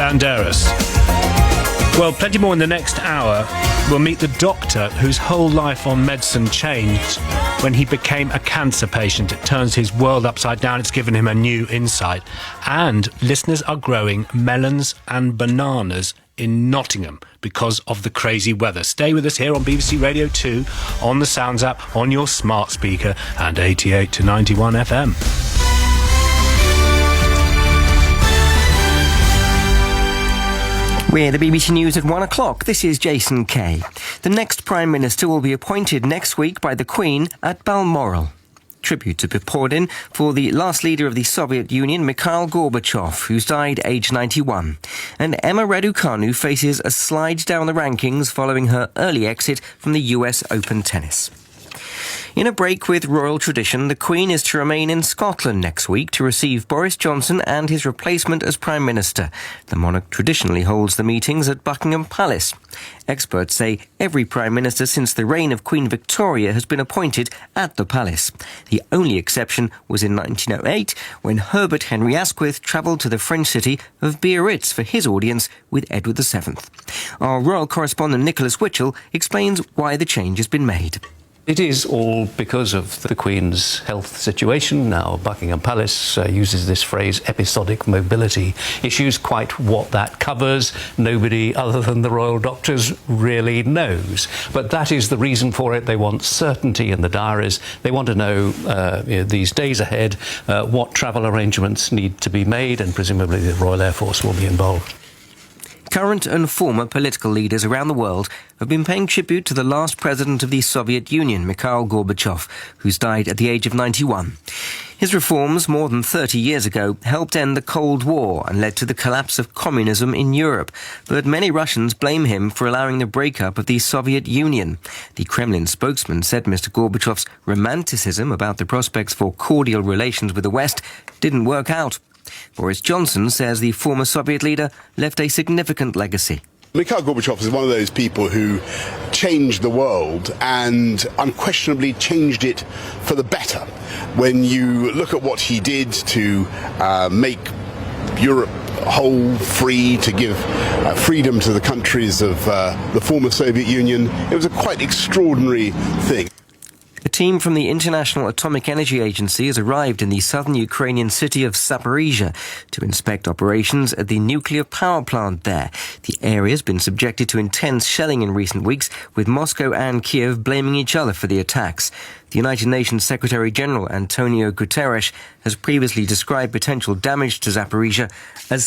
Banderas. Well, plenty more in the next hour. We'll meet the doctor whose whole life on medicine changed when he became a cancer patient. It turns his world upside down. It's given him a new insight. And listeners are growing melons and bananas in Nottingham because of the crazy weather. Stay with us here on BBC Radio 2, on the Sounds app, on your smart speaker, and 88 to 91 FM. We're the BBC News at 1 o'clock. This is Jason Kay. The next Prime Minister will be appointed next week by the Queen at Balmoral. Tribute to be poured in for the last leader of the Soviet Union, Mikhail Gorbachev, who's died aged 91. And Emma Raducanu faces a slide down the rankings following her early exit from the US Open tennis. In a break with royal tradition, the Queen is to remain in Scotland next week to receive Boris Johnson and his replacement as Prime Minister. The monarch traditionally holds the meetings at Buckingham Palace. Experts say every Prime Minister since the reign of Queen Victoria has been appointed at the palace. The only exception was in 1908 when Herbert Henry Asquith travelled to the French city of Biarritz for his audience with Edward VII. Our royal correspondent Nicholas Witchell explains why the change has been made. It is all because of the Queen's health situation. Now, Buckingham Palace uses this phrase, episodic mobility issues. Quite what that covers, nobody other than the royal doctors really knows. But that is the reason for it. They want certainty in the diaries. They want to know these days ahead what travel arrangements need to be made, and presumably the Royal Air Force will be involved. Current and former political leaders around the world have been paying tribute to the last president of the Soviet Union, Mikhail Gorbachev, who's died at the age of 91. His reforms more than 30 years ago helped end the Cold War and led to the collapse of communism in Europe. But many Russians blame him for allowing the breakup of the Soviet Union. The Kremlin spokesman said Mr. Gorbachev's romanticism about the prospects for cordial relations with the West didn't work out. Boris Johnson says the former Soviet leader left a significant legacy. Mikhail Gorbachev is one of those people who changed the world and unquestionably changed it for the better. When you look at what he did to make Europe whole, free, to give freedom to the countries of the former Soviet Union, it was a quite extraordinary thing. A team from the International Atomic Energy Agency has arrived in the southern Ukrainian city of Zaporizhzhia to inspect operations at the nuclear power plant there. The area has been subjected to intense shelling in recent weeks, with Moscow and Kiev blaming each other for the attacks. The United Nations Secretary-General Antonio Guterres has previously described potential damage to Zaporizhzhia as